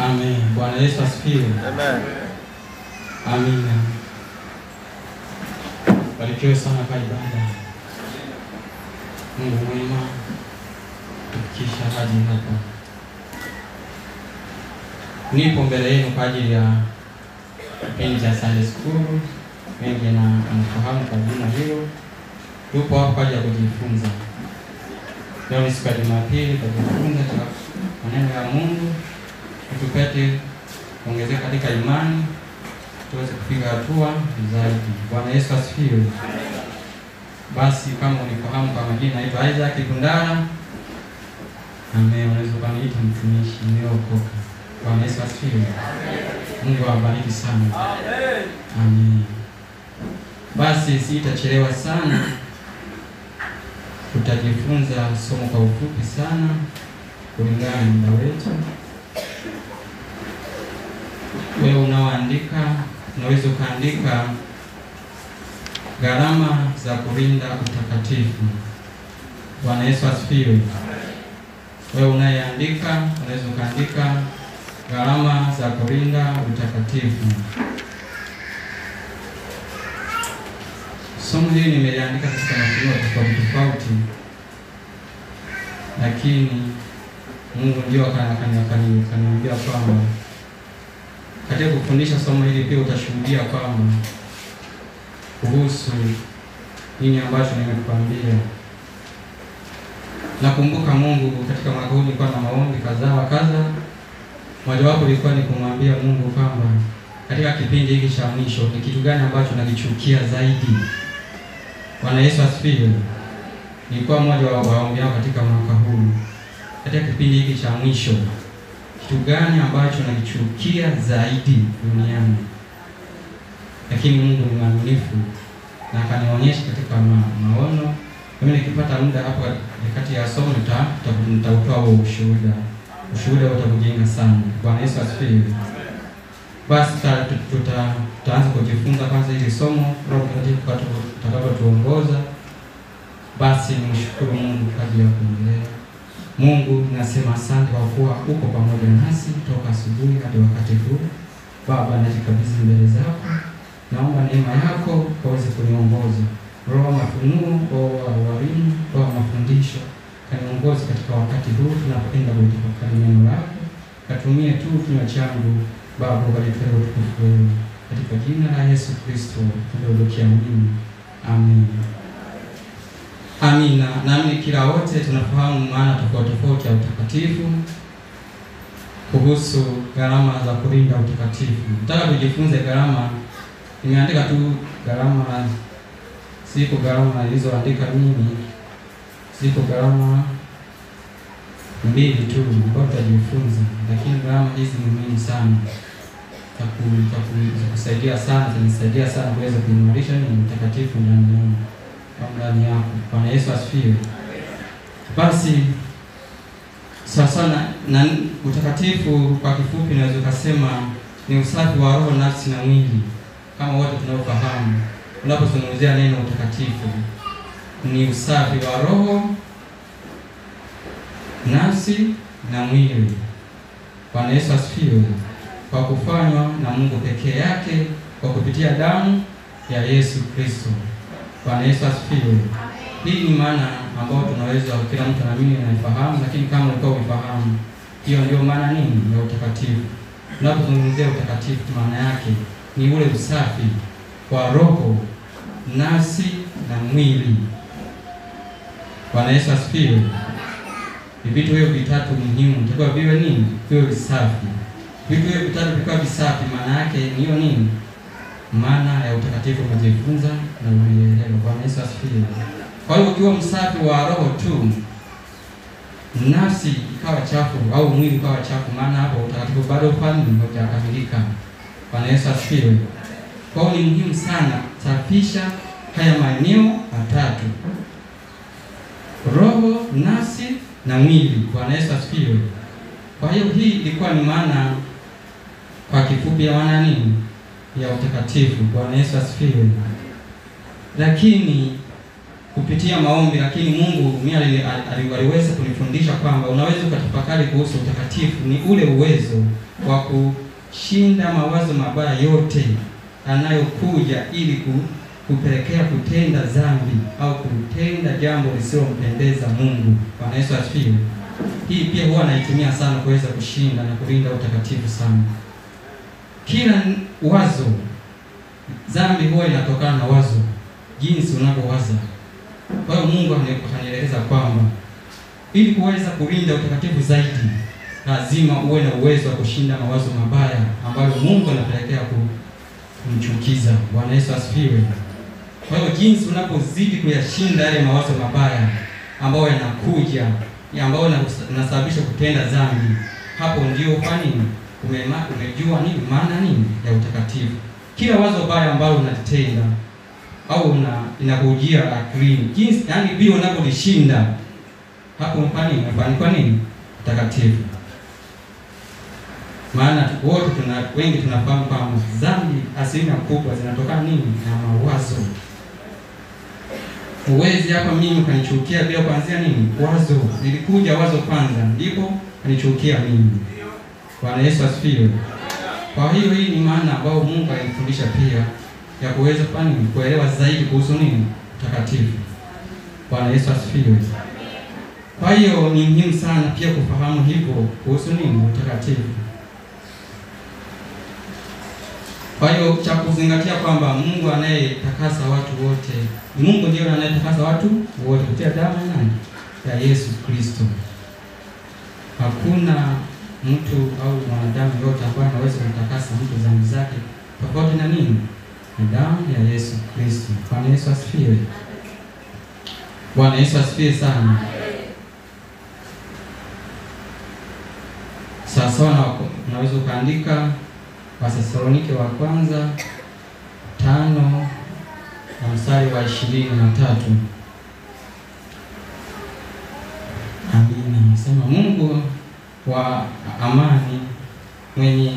Amen. Bwana Yesu asifiwe. Amen. Amina. Barikiwe sana kwa ibada. Mungu mwema kufikisha hadi hapa. Nipo mbele yenu kwa ajili ya kipindi cha Sunday School. Wengi na mnafahamu kwa jina hilo. Yupo hapa kwa ajili ya kujifunza. Leo ni siku ya Jumapili, tutajifunza maneno ya Mungu tupate kuongezeka katika imani, tuweze kupiga hatua zaidi. Bwana Yesu asifiwe. Basi kama unifahamu kwa majina, naitwa Isaac Kundara. Amen. Unaweza kuniita mtumishi nimeokoka. Bwana Yesu asifiwe. Mungu awabariki sana. Amen. Amen. Basi sitachelewa sana. Tutajifunza somo kwa ufupi sana kulingana na muda wetu. Wewe unaoandika, unaweza ukaandika gharama za kulinda utakatifu. Bwana Yesu asifiwe. Wewe unayeandika, unaweza ukaandika gharama za kulinda utakatifu. Somo hili nimeliandika katika mafunzo tofauti, lakini Mungu ndio akaniambia kwamba katika kufundisha somo hili pia utashuhudia kwamba kuhusu nini ambacho nimekuambia. Nakumbuka Mungu katika mwaka huu nilikuwa na maombi kadhaa. Mojawapo ilikuwa ni kumwambia Mungu kwamba katika kipindi hiki cha mwisho ni kitu gani ambacho nakichukia zaidi. Bwana Yesu asifiwe. Nilikuwa mmoja wa waombeao katika mwaka huu. Katika kipindi hiki cha mwisho kitu gani ambacho nakichukia zaidi duniani? Lakini Mungu ni mwaminifu na akanionyesha katika maono. Mimi nikipata muda hapo kati ya somo nitautoa huo ushuhuda. Ushuhuda utakujenga sana. Bwana Yesu asifiwe. Basi tutaanza kujifunza kwanza hili somo, Roho Mtakatifu atakapotuongoza. Basi nimshukuru Mungu kwa ajili ya kuendelea. Mungu, nasema asante kwa kuwa uko pamoja nasi toka asubuhi hadi wakati huu. Baba, najikabidhi mbele zako. Naomba neema yako kaweze kuniongoza. Roho mafunuo, roho wa walimu, roho mafundisho, kaniongoze katika wakati huu tunapoenda kutafakari neno lako. Katumie tu kinywa changu Baba, ukalitoe utukufu wewe. Katika jina la Yesu Kristo tunaomba. Amen. Amina. Nami kila wote tunafahamu maana tofauti ya utakatifu. Kuhusu gharama za kulinda utakatifu, nataka tujifunze gharama. Nimeandika tu gharama, siko gharama nilizoandika mimi, siko gharama mbili tu ambazo tutajifunza, lakini gharama hizi ni muhimu sana. Kusaidia sana, tunisaidia sana kuweza kuimarisha ni utakatifu ndani yako. Bwana Yesu asifiwe. Basi sasa na utakatifu kwa kifupi naweza kusema ni usafi wa roho, nafsi na mwili. Kama wote tunaofahamu, unapozungumzia neno utakatifu ni usafi wa roho, nafsi na mwili. Bwana Yesu asifiwe. Kwa kufanywa na Mungu pekee yake kwa kupitia damu ya Yesu Kristo. Bwana Yesu asifiwe. Hii ni maana ambayo tunaweza kila mtu na mimi anafahamu, lakini kama ulikuwa unafahamu, hiyo ndio maana nini ya utakatifu. Tunapozungumzia utakatifu, maana yake ni ule usafi wa roho, nafsi na mwili. Bwana Yesu asifiwe. Ni vitu hivyo vitatu muhimu, ndio viwe nini? Viwe visafi. Vitu hivyo vitatu vikiwa visafi, maana yake ni hiyo nini? Maana ya utakatifu umejifunza na umeelewa. Bwana Yesu asifiwe. Kwa hiyo ukiwa msafi wa roho tu, nafsi ikawa chafu au mwili ukawa chafu, maana hapo utakatifu bado haujakamilika. Bwana Yesu asifiwe. Kwa hiyo ni muhimu sana safisha haya maeneo matatu: roho, nafsi na mwili. Bwana Yesu asifiwe. Kwa hiyo hii ilikuwa ni maana kwa kifupi ya maana nini ya utakatifu. Bwana Yesu asifiwe. Lakini kupitia maombi, lakini Mungu mimi aliweza kunifundisha kwamba unaweza ukatafakari kuhusu utakatifu. Ni ule uwezo wa kushinda mawazo mabaya yote anayokuja ili kupelekea kutenda dhambi au kutenda jambo lisilompendeza Mungu. Bwana Yesu asifiwe. Hii pia huwa naitumia sana kuweza kushinda na kulinda utakatifu sana. Kila wazo, dhambi huwa inatokana na wazo, jinsi unavyowaza. Kwa hiyo Mungu ananieleza kwamba ili kuweza kulinda utakatifu zaidi, lazima uwe na uwezo wa kushinda mawazo mabaya ambayo Mungu anapelekea kumchukiza. Bwana Yesu asifiwe. Kwa hiyo jinsi unapozidi kuyashinda yale mawazo mabaya ambayo yanakuja, ambayo yanasababisha kutenda dhambi, hapo ndio fani umejua nini maana nini ya utakatifu. Kila wazo baya ambalo unatenda au inakujia akilini, jinsi yani vile unapolishinda, hapo umefanikiwa nini? Utakatifu. Maana wengi tunafahamu kwamba dhambi asilimia kubwa zinatokana nini? Na mawazo. Uwezi hapa mimi kanichukia bila kuanzia nini? Wazo. Nilikuja wazo kwanza, ndipo kanichukia mimi. Bwana Yesu asifiwe. Kwa hiyo hii ni maana ambayo Mungu alinifundisha pia ya kuweza kuelewa zaidi kuhusu nini? Utakatifu. Bwana Yesu asifiwe. Kwa hiyo ni muhimu sana pia kufahamu hivyo kuhusu nini? Utakatifu. Kwa hiyo cha kuzingatia kwamba Mungu anayetakasa watu wote, Mungu ndiye anayetakasa watu wote kupitia damu ya nani? Ya Yesu Kristo. Hakuna mtu au mwanadamu yote ambaye anaweza kutakasa mtu dhambi zake tofauti na nini? Ni damu ya Yesu Kristo. Bwana Yesu asifiwe. Bwana Yesu asifiwe sana. Sasa unaweza ukaandika Wathesalonike wa kwanza 5 na mstari wa 23. Amina. Nasema Mungu wa amani mwenye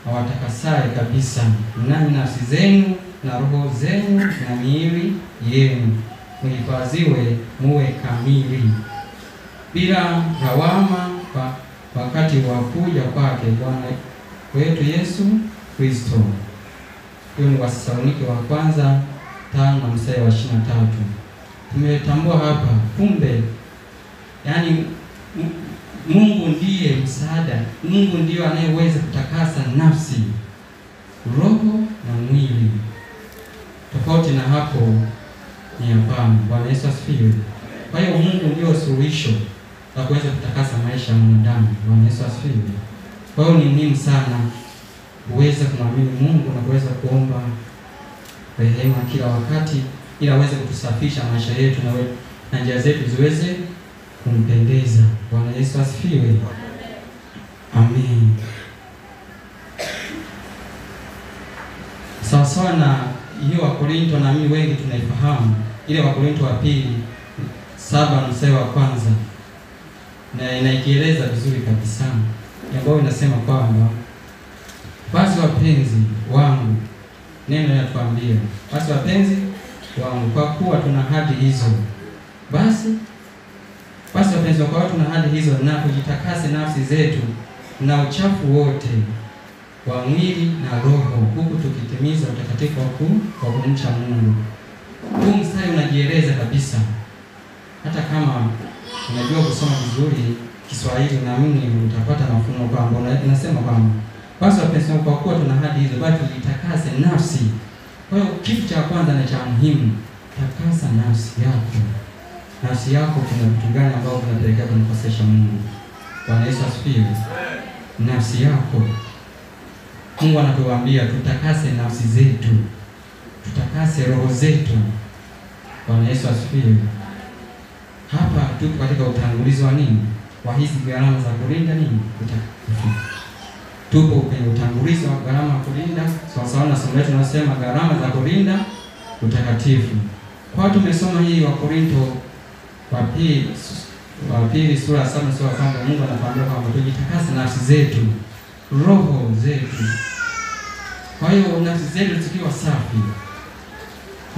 awatakasaye kabisa nanyi nafsi zenu na roho zenu na miili yenu muhifadhiwe muwe kamili bila lawama wakati wa kuja kwake Bwana wetu Yesu Kristo. Hiyo ni Wathesalonike wa kwanza 5 na mstari wa 23. Tumetambua hapa kumbe, yani Mungu ndiye msaada. Mungu ndiye anayeweza kutakasa nafsi, roho na mwili. Tofauti na hapo ni hapana. Bwana Yesu asifiwe. Kwa hiyo Mungu ndiye suluhisho la kuweza kutakasa maisha ya mwanadamu. Bwana Yesu asifiwe. Kwa hiyo ni muhimu sana uweze kumwamini Mungu na kuweza kuomba rehema kila wakati ili aweze kutusafisha maisha yetu na njia zetu ziweze kumpendeza. Bwana Yesu asifiwe. Amen. Sawa na hiyo Wakorinto, na mimi wengi tunaifahamu ile Wakorinto wa pili 7 mstari wa kwanza, na inaikieleza vizuri kabisa, ambayo inasema kwamba basi wapenzi wangu, neno linatuambia basi wapenzi wangu, kwa kuwa tuna ahadi hizo, basi wapenzi wangu, kwa kuwa tuna ahadi hizo, na kujitakase nafsi zetu na uchafu wote wa mwili na roho, huku tukitimiza utakatifu wa kumcha Mungu. Huu mstari unajieleza kabisa. Hata kama unajua kusoma vizuri Kiswahili, na mimi utapata mafuno kwamba inasema kwamba basi wapenzi wangu, kwa kuwa tuna ahadi hizo, basi tujitakase nafsi. Kwa hiyo kitu cha kwanza na cha muhimu, takasa nafsi yako. Nafsi yako kuna vitu gani ambavyo vinapelekea kumkosesha Mungu? Bwana Yesu asifiwe. Nafsi yako, Mungu anatuambia tutakase nafsi zetu, tutakase roho zetu. Bwana Yesu asifiwe. Hapa tuko katika utangulizi wa nini? Wa hizi gharama za kulinda nini? Utakatifu. Tupo kwenye utangulizi wa gharama za kulinda, sawa na somo letu linasema gharama za kulinda utakatifu. Kwa tumesoma hii Wakorinto wa pili sura 7 sura kwamba Mungu anatuambia kwamba tujitakase nafsi zetu, roho zetu. Kwa hiyo nafsi zetu zikiwa safi,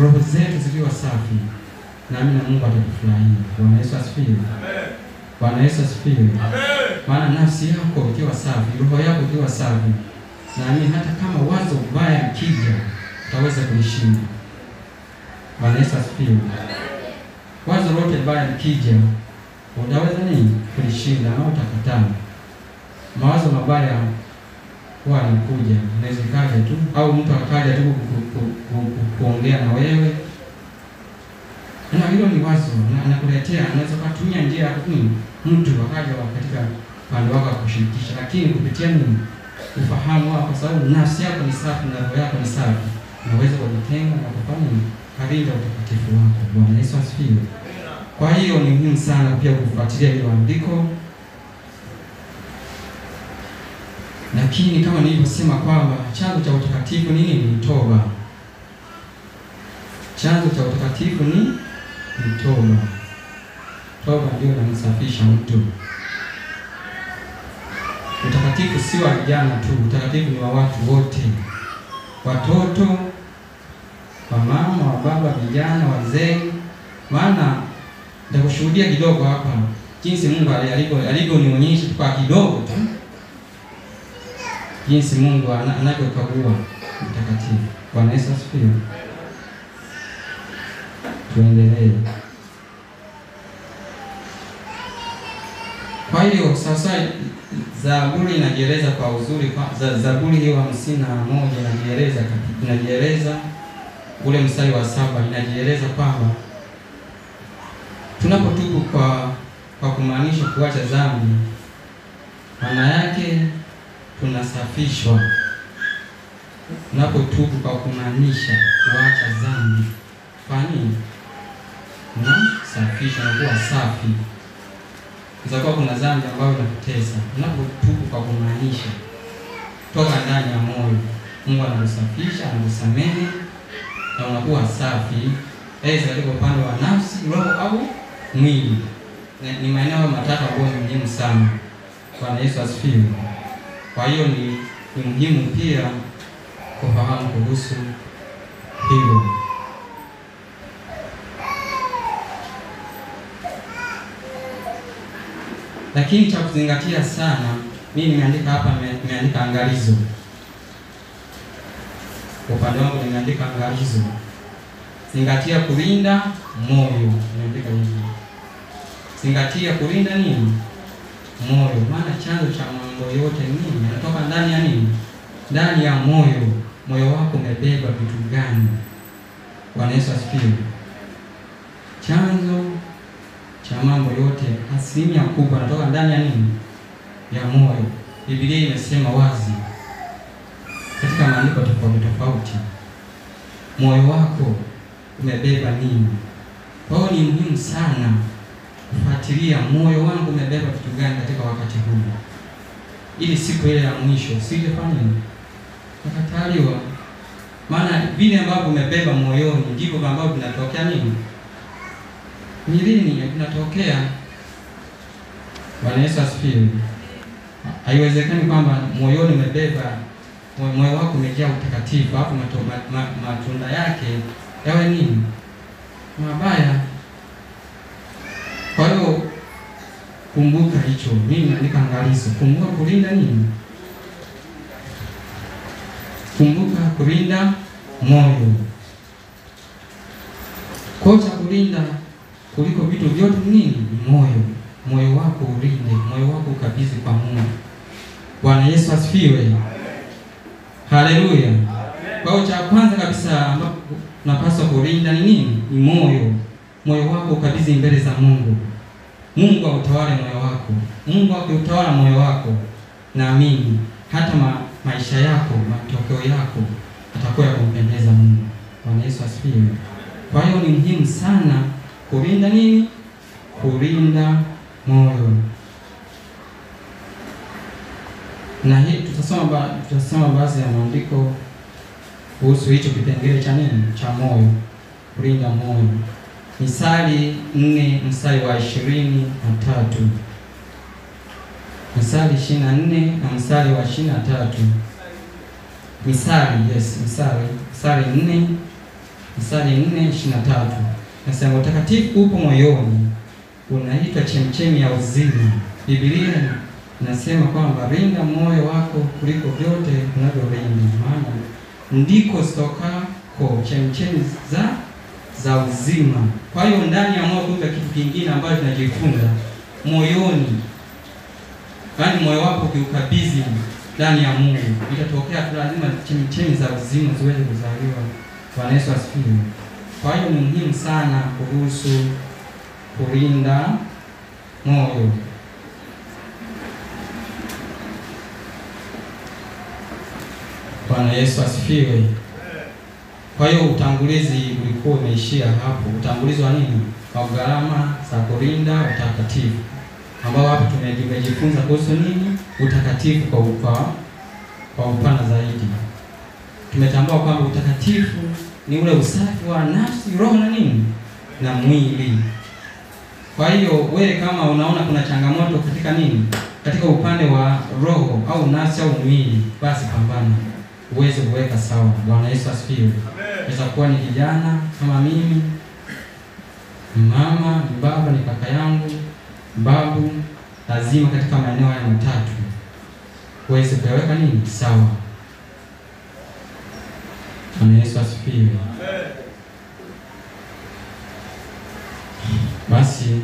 roho zetu zikiwa safi, na mimi na Mungu atakufurahia. Bwana Yesu asifiwe. Amen. Bwana Yesu asifiwe. Amen. Maana nafsi yako ikiwa safi, roho yako ikiwa safi, na mimi hata kama wazo baya likija utaweza kulishinda. Bwana Yesu asifiwe. Wazo lote baya likija utaweza nini? Kulishinda na utakataa. Mawazo mabaya huwa yanakuja, inaweza kaja tu au mtu akaja tu kuongea na wewe. Na hilo ni wazo anakuletea, anaweza kutumia njia ya mtu akaja katika pande wako kushirikisha, lakini kupitia nini? Ufahamu wako, kwa sababu nafsi yako ni safi na roho yako ni safi, unaweza kujitenga na kufanya kalinda utakatifu wako. Bwana Yesu asifiwe. Kwa hiyo ni muhimu sana pia kufuatilia hilo andiko. Lakini kama nilivyosema kwamba chanzo cha utakatifu ni nini? Ni toba. Chanzo cha utakatifu ni toba. Toba ndio inamsafisha mtu. Utakatifu si wa vijana tu, utakatifu ni wa watu wote, watoto, wamama, wababa, vijana, wazee. Maana nitakushuhudia kidogo hapa jinsi Mungu alivyonionyesha kwa kidogo tu, jinsi Mungu anavyokagua utakatifu. Bwana Yesu asifiwe. Tuendelee. Kwa hiyo sasa Zaburi inajieleza kwa uzuri. Zaburi hiyo 51 inajieleza ule mstari wa 7 inajieleza kwamba tunapotubu kwa kumaanisha kuacha dhambi, maana yake tunasafishwa. Tunapotubu kwa kumaanisha kuacha dhambi, kwa nini? Tunasafishwa na kuwa safi. Kwa kuna dhambi ambayo inakutesa. Unapotubu kwa kumaanisha toka ndani ya moyo, Mungu anakusafisha, anakusamehe na unakuwa safi. Aidha katika upande wa nafsi, roho au mwili. Ni maeneo matatu ambayo ni muhimu sana. Bwana Yesu asifiwe. Kwa hiyo ni muhimu pia kufahamu kuhusu hilo. Lakini cha kuzingatia sana, mimi nimeandika hapa, nimeandika angalizo. Kwa upande wangu nimeandika angalizo. Zingatia kulinda moyo. Nimeandika hivi. Zingatia kulinda nini? Moyo. Maana chanzo cha mambo yote nini? Yanatoka ndani ya nini? Ndani ya moyo. Moyo wako umebeba vitu gani? Bwana Yesu asifiwe. Chanzo cha mambo yote, asilimia kubwa natoka ndani ya nini? Ya moyo. Biblia imesema wazi katika maandiko tofauti, moyo wako umebeba nini. Kwa hiyo ni muhimu sana kufuatilia moyo wangu umebeba vitu gani katika wakati huu, ili siku ile ya mwisho sijafanya nini? Nakataliwa. Maana vile ambavyo umebeba moyoni ndivyo ambavyo vinatokea nini? Mwilini vinatokea. Bwana Yesu asifiwe. Haiwezekani kwamba moyoni umebeba, moyo wako umejaa utakatifu, hapo matunda yake yawe nini? Mabaya. Kwa hiyo kumbuka hicho. Mimi naandika angalizo. Kumbuka kulinda nini? Kumbuka kulinda moyo. Kwa cha kulinda kuliko vitu vyote nini? Moyo. Moyo wako ulinde, moyo wako ukabidhi kwa Mungu. Bwana Yesu asifiwe. Haleluya. Kwa hiyo cha kwanza kabisa ambapo unapaswa kulinda ni nini? Ni moyo. Moyo wako ukabidhi mbele za Mungu. Mungu autawale moyo wako. Mungu akiutawala moyo wako, naamini hata maisha yako, matokeo yako atakuwa kumpendeza Mungu. Bwana Yesu asifiwe. Kwa hiyo ni muhimu sana kulinda nini? Kulinda moyo. Na hii tutasoma baadhi ya maandiko kuhusu hicho kipengele cha nini? Cha moyo. Kulinda moyo. Misali 4 mstari wa 23. Misali 24 na mstari wa 23. Misali 4 mstari 4 23. Nasema utakatifu upo moyoni, unaitwa chemchemi ya uzima. Biblia inasema kwamba linda moyo wako kuliko vyote unavyolinda, maana ndiko zitokako chemchemi za uzima. Kwa hiyo ndani ya moyo kuna kitu kingine ambacho tunajifunza moyoni. Yaani moyo wako ukiukabidhi ndani ya Mungu, itatokea tu lazima chemchemi za uzima ziweze kuzaliwa. Bwana Yesu asifiwe. Kwa hiyo ni muhimu sana kuhusu kulinda moyo. Bwana Yesu asifiwe. Kwa hiyo utangulizi ulikuwa umeishia hapo. Utangulizi wa nini? Kwa gharama za kulinda utakatifu, ambao hapo tumejifunza kuhusu nini? Utakatifu kwa upana zaidi. Tumetambua kwamba utakatifu ni ule usafi wa nafsi, roho na nini? Na mwili. Kwa hiyo wewe kama unaona kuna changamoto katika nini? Katika upande wa roho au nafsi au mwili, basi pambana uweze kuweka sawa. Bwana Yesu asifiwe. Inaweza kuwa ni kijana kama mimi, mama, ni baba, ni kaka yangu, babu, lazima katika maeneo haya matatu uweze kuweka nini? Sawa. Bwana Yesu asifiwe. Basi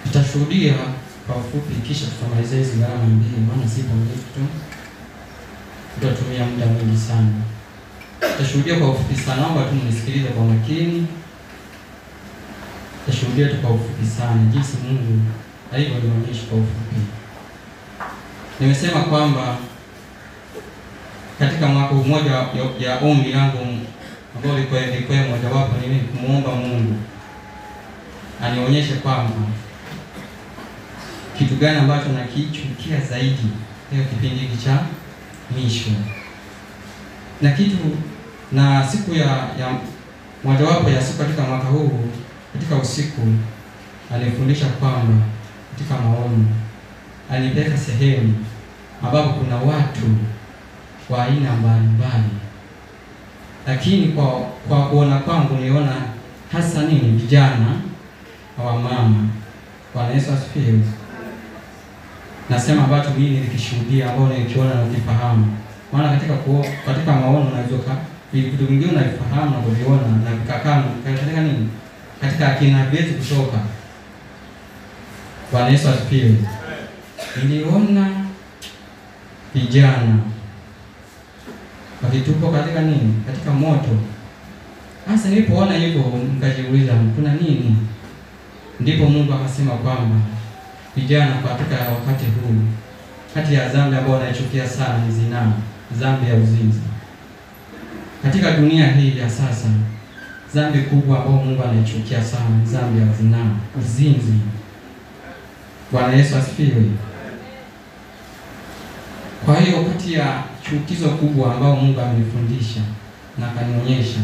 tutashuhudia kwa ufupi, kisha tutamalizia hizi gharama mbili, maana si pamoja tu tutatumia muda mwingi sana. Tutashuhudia kwa ufupi sana, naomba tu mnisikilize kwa makini. Tutashuhudia tu kwa ufupi sana jinsi Mungu alivyonionyesha kwa ufupi. Nimesema kwamba katika mwaka mmoja ya ombi langu ambao ilikuwa mojawapo ni kumuomba Mungu anionyeshe kwamba kitu gani ambacho nakichukia zaidi leo kipindi hiki cha mwisho. Na siku ya mojawapo ya siku katika mwaka huu, katika usiku alifundisha kwamba katika maono alipeleka sehemu ambapo kuna watu wa aina mbalimbali, lakini kwa kuona kwangu niona hasa nini? Vijana wa mama. Bwana Yesu asifiwe. Nasema ambacho mimi nilikishuhudia, ambao nilikiona na kufahamu. Maana katika maono unaweza vitu vingine unavifahamu na kuviona na vikakaa katika nini? Katika akina vyetu kutoka. Bwana Yesu asifiwe. Niliona vijana wakitupo katika nini? Katika moto. Sasa nilipoona hivyo nikajiuliza kuna nini? Ndipo Mungu akasema kwamba vijana katika wakati huu, kati ya dhambi ambayo wanaichukia sana ni zinaa, dhambi ya uzinzi. Katika dunia hii ya sasa, dhambi kubwa ambayo Mungu anaichukia sana ni dhambi ya zinaa, uzinzi. Bwana Yesu asifiwe. Kwa hiyo kati ya chukizo kubwa ambao Mungu amenifundisha na akanionyesha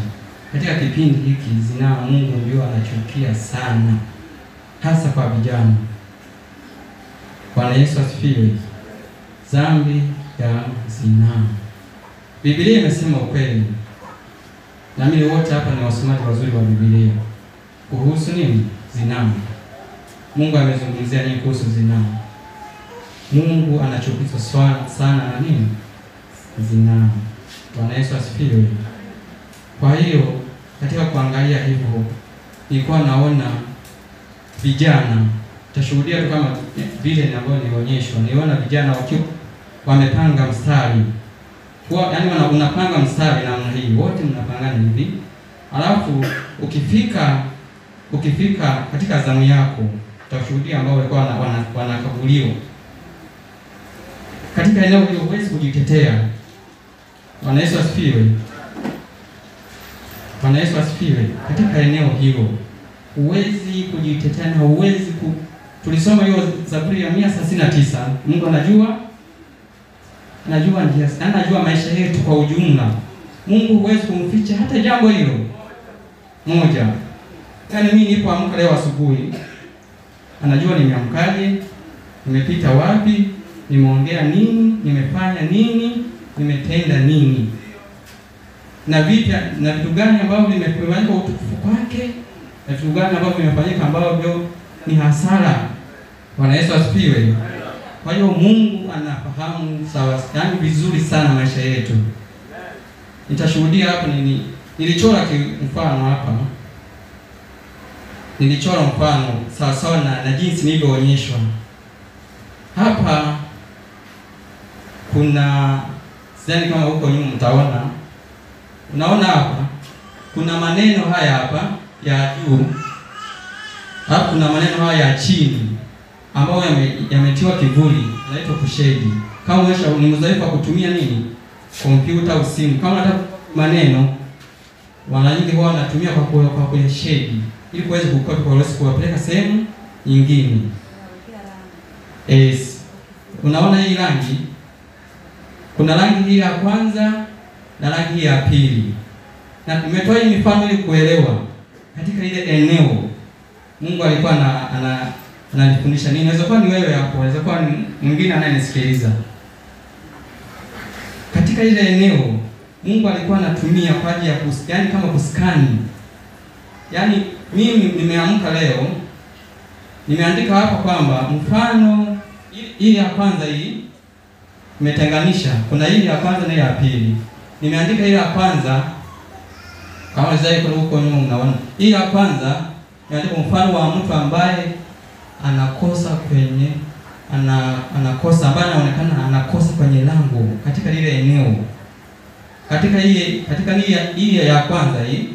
katika kipindi hiki, zinaa Mungu ndio anachukia sana, hasa kwa vijana. Bwana Yesu asifiwe. Dhambi ya zinaa. Biblia imesema ukweli. Na mimi wote hapa ni wasomaji wazuri wa Biblia. Kuhusu nini? Zinaa. Mungu amezungumzia nini kuhusu zinaa? Mungu anachukizwa sana na nini? Zinaa. Bwana Yesu asifiwe. Kwa hiyo katika kuangalia hivyo, nilikuwa naona vijana, tashuhudia tu kama vile ambavyo nilionyeshwa. Niona vijana wakiwa wamepanga mstari. Yaani unapanga mstari namna hii, wote mnapangana hivi. Alafu ukifika katika zamu yako, utashuhudia ambao walikuwa wanakaguliwa. Katika eneo hilo huwezi kujitetea. Bwana Yesu asifiwe. Bwana Yesu asifiwe. Katika eneo hilo huwezi kujitetea na huwezi tulisoma hiyo Zaburi ya 139. Mungu anajua njia, anajua maisha yetu kwa ujumla. Mungu huwezi kumficha hata jambo hilo moja. Yaani mimi nilipoamka leo asubuhi, anajua nimeamkaje, nimepita wapi, nimeongea nini, nimefanya nini, nimetenda nini. Na vitu gani ambavyo vimefanyika utukufu kwake, na vitu gani ambavyo vimefanyika ambavyo ni hasara. Bwana Yesu asifiwe. Kwa hiyo Mungu anafahamu sawa, yaani vizuri sana maisha yetu. Nitashuhudia hapa nilichora mfano hapa. Nilichora mfano sawa sawa na jinsi nilivyoonyeshwa. Hapa kuna sidhani kama huko nyuma mtaona. Unaona hapa kuna maneno haya hapa ya juu. Hapa kuna maneno haya ya chini ambayo yametiwa kivuli, inaitwa kushedi. Kama wewe ni mzoefu wa kutumia nini? Kompyuta au simu. Kama unataka maneno wana nyingi huwa wanatumia kwa kwenye shedi ili kuweza kukopi kwa urahisi kuwapeleka sehemu nyingine. Yes. Unaona hii rangi? Kuna rangi hii ya kwanza na rangi hii ya pili. Na nimetoa hii mifano ili kuelewa katika ile eneo Mungu alikuwa ananifundisha nini. Inaweza kuwa ni wewe hapo, inaweza kuwa ni mwingine anayenisikiliza. Katika ile eneo Mungu alikuwa anatumia kwa ajili ya yaani kama kuskani. Yaani mimi nimeamka leo, nimeandika hapa kwamba mfano hii ya kwanza hii nimetenganisha. Kuna hii ya kwanza na ya pili. Nimeandika ile ya kwanza kama zai kuna huko nyuma mnaona. Hii ya kwanza nimeandika mfano wa mtu ambaye anakosa kwenye anakosa ambaye anaonekana anakosa kwenye lango katika lile eneo. Katika hii ya kwanza hii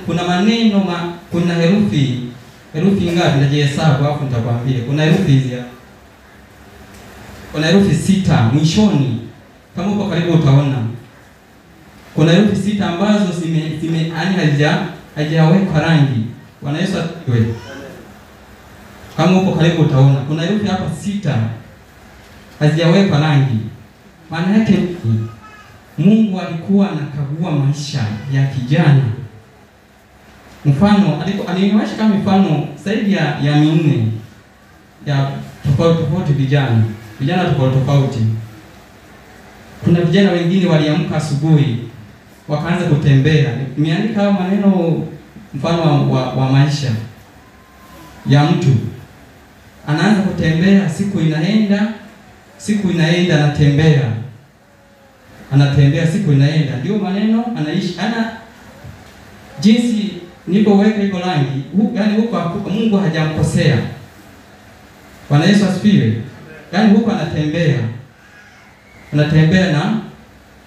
kuna maneno kuna herufi ngapi najihesabu hapo nitakwambia. Kuna herufi hizi hapa. Kuna herufi 6 mwishoni. Kama uko karibu utaona. Kuna herufi 6 ambazo hajawekwa rangi. Bwana Yesu asifiwe. Kama uko karibu utaona. Kuna herufi hapa 6 hazijawekwa rangi. Maana yake Mungu alikuwa anakagua maisha ya kijana. Mfano alinionyesha kama mfano zaidi ya 4 ya tofauti vijana tofauti. Kuna vijana wengine waliamka asubuhi wakaanza kutembea. Nimeandika maneno mfano wa maisha ya mtu. Anaanza kutembea, siku inaenda anatembea siku inaenda. Ndio maneno anaishi. Jinsi nilipoweka hiyo rangi, yaani huko Mungu hajamkosea. Bwana Yesu asifiwe. Yaani huko anatembea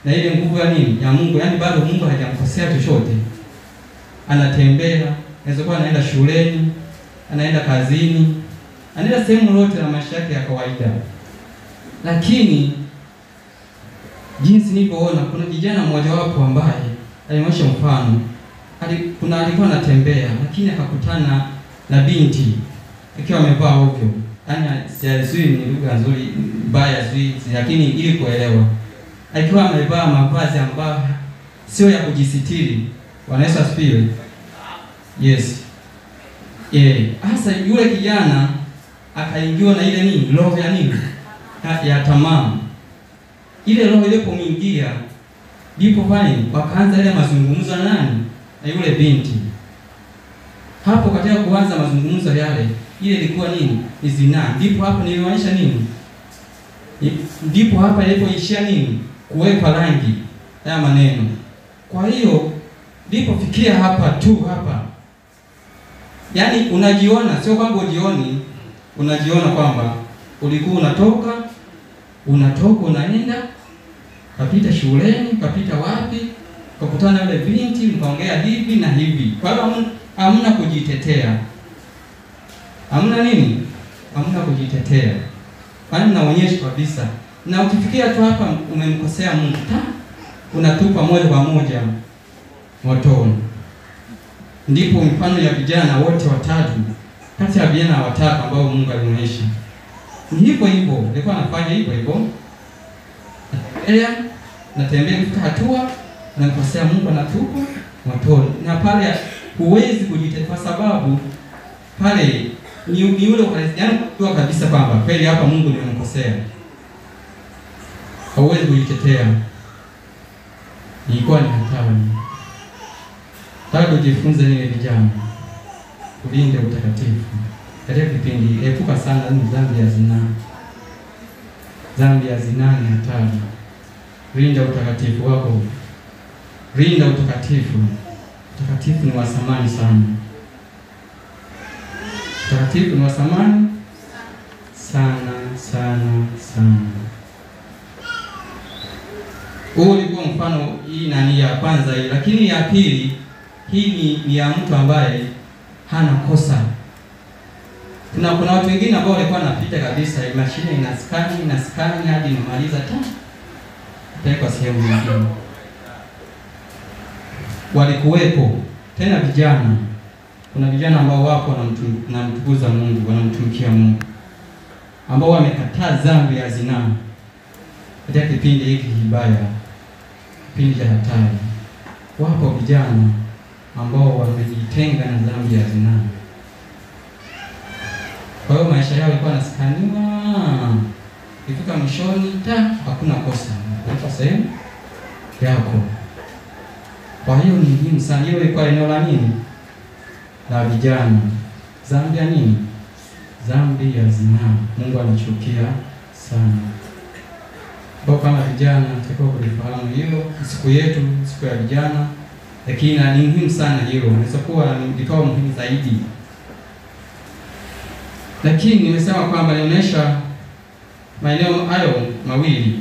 na ile nguvu ya nini? Ya Mungu. Yaani bado Mungu hajamkosea chochote. Anatembea, inaweza kuwa anaenda shuleni, anaenda kazini, anaenda sehemu yote na maisha yake ya kawaida. Lakini jinsi nilivyoona kuna kijana mmoja wapo ambaye alionyesha mfano. Alikuwa anatembea lakini akakutana na binti akiwa amevaa ovyo. Yaani sijui ni lugha nzuri mbaya lakini ili kuelewa. Alikuwa amevaa mavazi ambayo sio ya kujisitiri. Bwana Yesu asifiwe. Yes. Hasa yule kijana akaingiwa na ile nini? Roho ya nini? Ya tamaa. Ile roho ile pomwingia ndipo pale wakaanza ile mazungumzo na yule binti. Hapo katika kuanza mazungumzo yale, ile ilikuwa nini? Ni zinaa. Ndipo hapo nilionyesha nini? Ndipo hapa ilipoishia nini? Kuweka rangi ya maneno. Kwa hiyo ndipo fikia hapa. Yaani unajiona, sio kwamba ujioni, unajiona kwamba ulikuwa unatoka unaenda, kapita shuleni, kapita wapi, ukakutana yule binti, mkaongea hivi na hivi. Kwa hiyo hamna kujitetea. Hamna nini? Hamna kujitetea. Kwani mnaonyesha kabisa. Na ukifikia tu hapa umemkosea Mungu, unatupa moja kwa moja motoni. Ndipo mfano ya vijana wote watatu, kati ya vijana watatu ambao Mungu alionyesha. Ni hivyo, nilikuwa nafanya hivyo. Natembea kufika hatua na nikosea Mungu anatupa motoni. Na pale huwezi kujitetea kwa sababu pale ni yule yaani unajua kabisa kwamba kweli hapa Mungu nimemkosea. Hauwezi kujitetea. Ilikuwa ni hatari. Nataka tujifunze nini vijana? Ulinde utakatifu. Katika kipindi epuka sana ni dhambi ya zinaa. Dhambi ya zinaa ni hatari. Linda utakatifu wako. Linda utakatifu. Utakatifu ni wa thamani sana. Utakatifu ni wa thamani sana sana sana. Huu ulikuwa mfano hii nani ya kwanza hii, lakini ya pili hii ni ya mtu ambaye hana kosa. Kuna watu wengine ambao walikuwa wanapita kabisa mashine inaskani hadi inamaliza tu. Kwa sehemu nyingine. Walikuwepo tena vijana. Kuna vijana ambao wapo wanamtukuza Mungu, wanamtumikia Mungu. Ambao wamekataa dhambi ya zinaa. Katika kipindi hiki kibaya, kipindi cha hatari. Wapo vijana ambao wamejitenga na dhambi ya zinaa. Kwa hiyo maisha yao yalikuwa yanaskaniwa. Ifika mwishoni hakuna kosa. Kwa sehemu yako. Kwa hiyo ni muhimu sana. Hiyo ilikuwa eneo la nini? La vijana. Dhambi ya nini? Dhambi ya zinaa. Mungu anachukia sana. Kwa kama vijana tunatakiwa kulifahamu hilo. Siku yetu, siku ya vijana. Lakini ni muhimu sana hilo. Inaweza kuwa ikawa muhimu zaidi. Lakini nimesema kwamba nionyesha maeneo hayo mawili.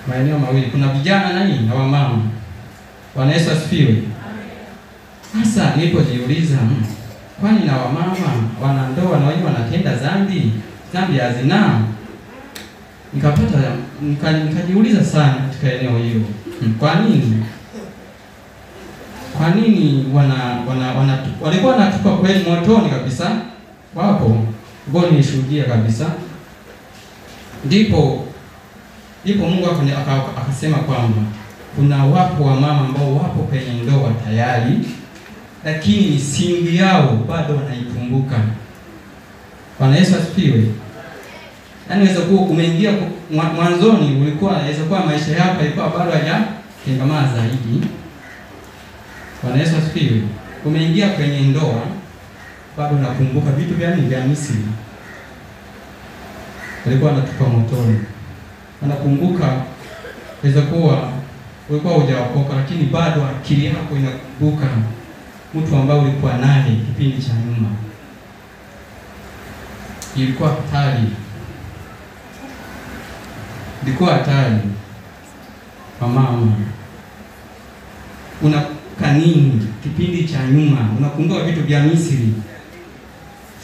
Maeneo mawili. Kuna vijana na wamama. Bwana Yesu asifiwe. Sasa nilipojiuliza, kwani na wamama wanandoa na wenyewe wanatenda dhambi ya zinaa? Nikajiuliza sana katika eneo hilo. Kwa nini? Kwa nini walikuwa wanatupa kweli motoni kabisa? Wapo. Ngoja nishuhudia kabisa. Ndipo Mungu akasema kwamba kuna wapo wa mama ambao wapo kwenye ndoa tayari, lakini misingi yao bado wanaikumbuka. Bwana Yesu asifiwe. Yaani inaweza kuwa umeingia mwanzoni ulikuwa inaweza kuwa maisha yako yalikuwa bado hayatengamana zaidi. Bwana Yesu asifiwe. Umeingia kwenye ndoa bado unakumbuka vitu vya Misri. Walikuwa wanatupa motoni. Anakumbuka inaweza kuwa ulikuwa hujaokoka lakini bado akili yako inakumbuka mtu ambaye ulikuwa naye kipindi cha nyuma. Ilikuwa hatari. Ilikuwa hatari. Mama. Unakumbuka nini kipindi cha nyuma? Unakumbuka vitu vya Misri.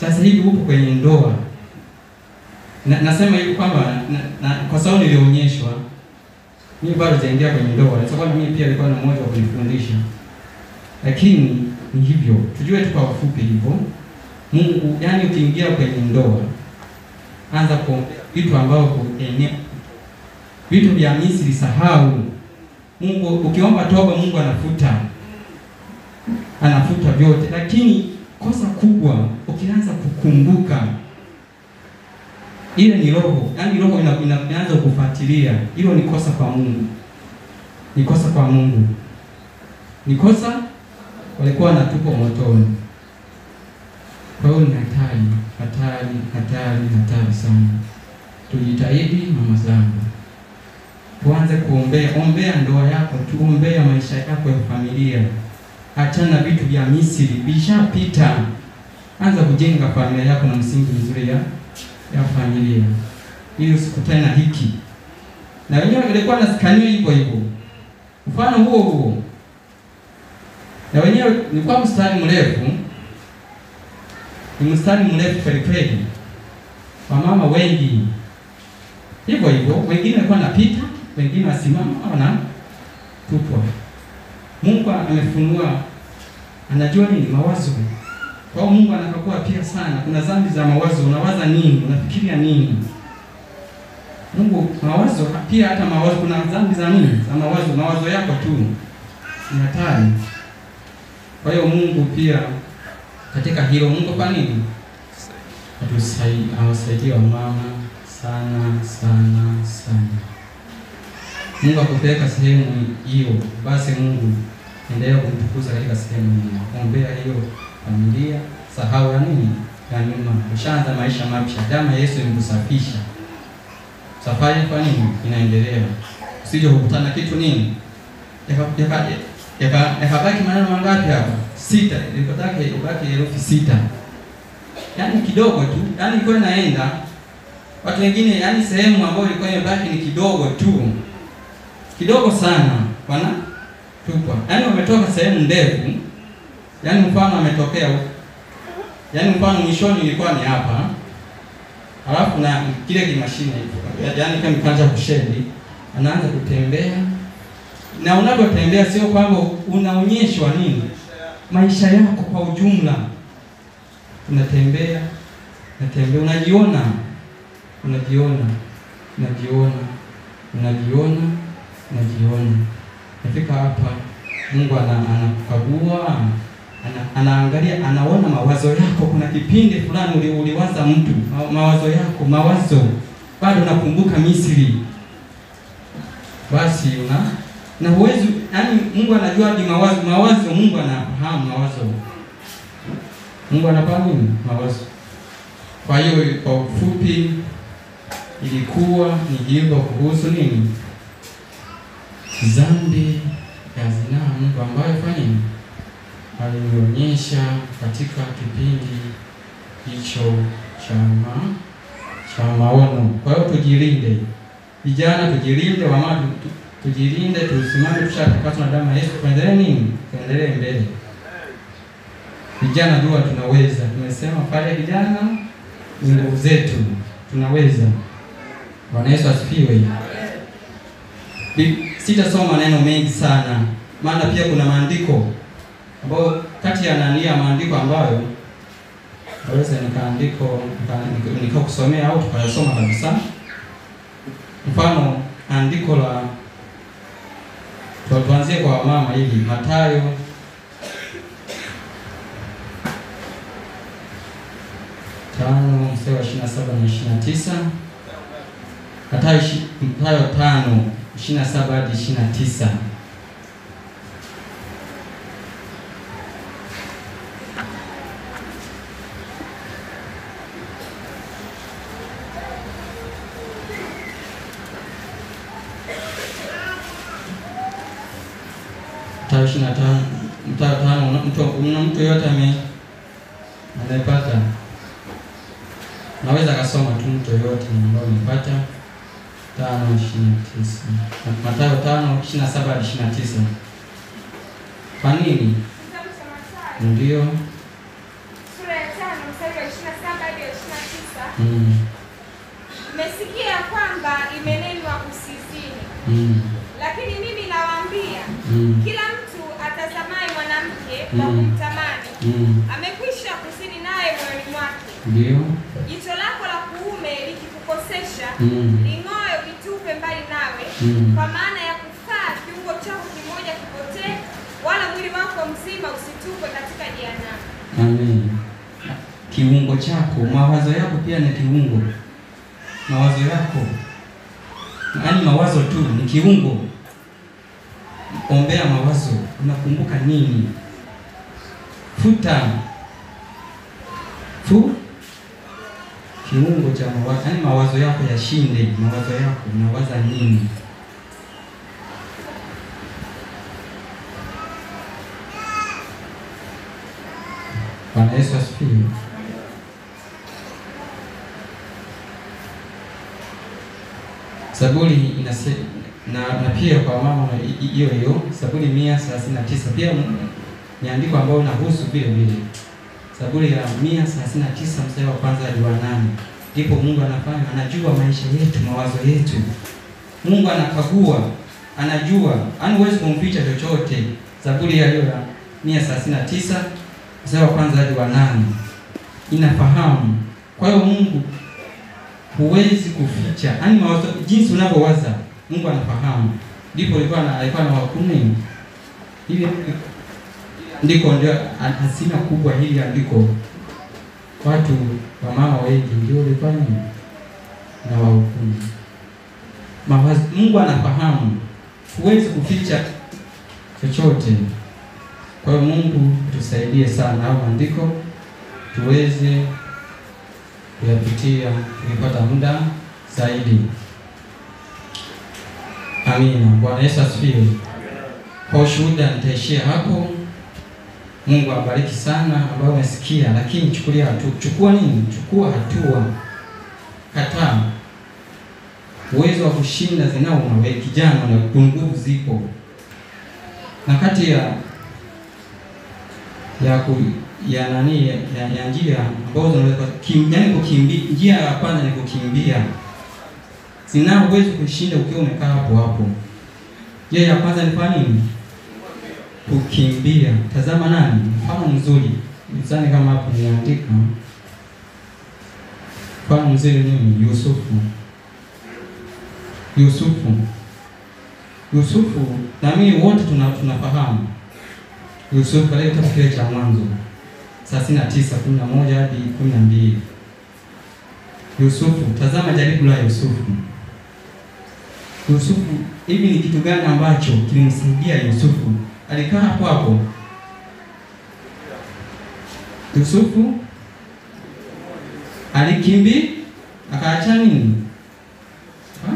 Sasa hivi upo kwenye ndoa. Nasema hivi kwamba kwa sababu nilionyeshwa mimi bado sijaingia kwenye ndoa. Sababu mimi pia nilikuwa na mmoja wa kunifundisha. Lakini ni hivyo. Tujue tu kwa ufupi hivyo. Mungu yani ukiingia kwenye ndoa anza kwa vitu ambavyo vitu vya Misri sahau. Mungu ukiomba toba Mungu anafuta vyote, lakini kosa kubwa ukianza kukumbuka ile ni roho, yani roho inaanza kufuatilia. Hilo ni kosa kwa Mungu. Ni kosa kwa Mungu. Ni kosa walikuwa wanatupa motoni. Kwa hiyo ni hatari sana. Tujitahidi mama zangu. Tuanze ombea ndoa yako, tuombea maisha yako ya familia. Achana vitu vya Misri, bishapita. Anza kujenga familia yako na msingi mzuri ya familia. Ili usikutane na hiki. Na wenyewe walikuwa nasikania hivyo. Mfano huo. Na wenyewe ni kwa mstari mrefu. Ni mstari mrefu kweli. Wamama wengi hivyo, wengine walikuwa wanapita, wengine wasimama wanatupwa. Mungu amefunua, anajua nini mawazo. Kwa Mungu anakagua pia sana. Kuna dhambi za mawazo, unawaza nini? Unafikiria nini? Mungu mawazo pia hata mawazo kuna dhambi za nini? Za mawazo yako tu. Ni hatari. Kwa hiyo Mungu pia katika hilo, Mungu kwa nini awasaidie wamama sana sana sana. Mungu akupeleka sehemu hiyo, basi Mungu endelea kumtukuza katika sehemu hiyo. Ombea hiyo familia, sahau ya nini ya nyuma, ushaanza maisha mapya. Damu ya Yesu imekusafisha. Safari kwa nini inaendelea? Usije kukutana kitu nini? Yakabaki maneno mangapi hapa? 6. Ilipotaka ibaki herufi 6. Yaani kidogo tu. Yaani ilikuwa inaenda. Watu wengine yaani sehemu ambayo ilikuwa imebaki ni kidogo tu. Kidogo sana. Wana tupa. Yaani wametoka sehemu ndefu. Yaani mfano ametokea huko. Yaani mfano mwishoni ilikuwa ni hapa. Alafu na kile kimashine hicho. Yaani kama kanja kushedi, anaanza kutembea. Na unapotembea sio kwamba unaonyeshwa nini? Maisha yako kwa ujumla. Unatembea, unajiona. Nafika hapa, Mungu anakukagua, anaangalia, anaona mawazo yako. Kuna kipindi fulani uliwaza mtu, mawazo yako, bado nakumbuka Misri. Basi na uwezo, yani Mungu anajua hadi mawazo Mungu anafahamu mawazo. Mungu anafahamu mawazo. Kwa hiyo kwa ufupi ilikuwa ni jimbo kuhusu nini? Dhambi ya zinaa, Mungu ambaye fanya alinionyesha katika kipindi hicho cha maono. Kwa hiyo tujilinde. Vijana tujilinde, wamama tujilinde, tusimame tushatakaswa na damu ya Yesu. Tuendelee mbele. Vijana jua tunaweza. Tumesema pale vijana ni nguvu zetu. Tunaweza. Bwana Yesu asifiwe. Sitasoma maneno mengi sana. Maana pia kuna maandiko ambayo kati ya nania maandiko ambayo naweza nikakusomea au tukayasoma kabisa. Mfano andiko la tuanzie kwa mama hivi, Mathayo 5:27-29. Mathayo 5:27-29. Mtu yote anayepata naweza kasoma tu, mtu yote ambaye amepata 5:29. Mathayo 5:27-29. Kwa nini? Ndio. Sura ya 5 mstari wa 27 hadi 29. Mmesikia kwamba imenenwa usizini. Lakini mimi nawaambia, kila mtu atazamaye mwanamke kwa kumtamani amekwisha kuzini naye moyoni mwake. Ndio. Jicho lako la kuume likikukosesha, ling'oe ulitupe mbali nawe, kwa maana ya kufaa kiungo chako kimoja kipotee, wala mwili wako mzima usitupwe katika jehanamu. Amen. Kiungo chako, mawazo yako pia ni kiungo. Mawazo yako, yaani mawazo tu ni kiungo. Ombea mawazo, unakumbuka nini? Futa kiungo cha mawazo, yaani mawazo yako yashinde. Mawazo yako unawaza nini? Bwana Yesu asifiwe. Zaburi inasema na pia kwa mama hiyo Zaburi 139 pia ni andiko ambalo linahusu vile. Zaburi ya 139 mstari wa kwanza hadi wa 8. Ndipo Mungu anajua maisha yetu, mawazo yetu. Mungu anakagua, anajua, huwezi kumficha chochote. Zaburi ya 139 mstari wa kwanza hadi wa 8 inafahamu. Kwa hiyo Mungu huwezi kuficha. Mawazo jinsi unavyowaza, Mungu anafahamu. Ndipo alikuwa na wahukumu ile ndiko ndio hazina kubwa hili andiko. Watu wa mama wengi ndio walifanya na wahukumu. Mungu anafahamu, huwezi kuficha chochote. Kwa hiyo Mungu tusaidie sana hao maandiko tuweze kuyapitia tukipata muda zaidi. Amina. Bwana Yesu asifiwe. Kwa ushuhuda nitaishia hapo. Mungu abariki sana ambao umesikia, lakini chukua nini? Chukua hatua. Kataa. Uwezo wa kushinda zinao unawe kijana na nguvu zipo. Na kati ya njia ambazo unaweza kukimbia, njia ya kwanza ni kukimbia. Zinao uwezo kushinda ukiwa umekaa hapo hapo. Njia ya kwanza ni kwa nini? Kukimbia. Tazama nani? Mfano mzuri. Mzani kama hapo niandika. Mfano mzuri ni Yusufu. Na mimi wote tunafahamu. Yusufu katika kitabu kile cha Mwanzo 39:11 hadi 12. Yusufu, tazama jaribu la Yusufu, hivi ni kitu gani ambacho kilimsaidia Yusufu? Alikaa hapo hapo. Yusufu alikimbi, akaacha nini?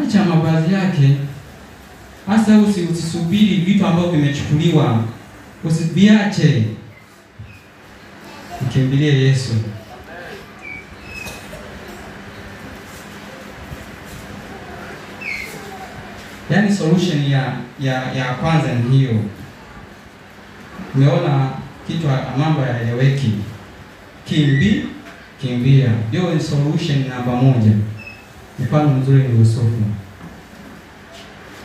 Acha mavazi yake. Hasa usisubiri vitu ambavyo vimechukuliwa. Usiviache. Ukimbilie Yesu. Yaani solution ya kwanza ni hiyo. Umeona kitu mambo yaeleweki. Kimbia. Hiyo ni solution namba 1. Mfano mzuri ni Yusufu.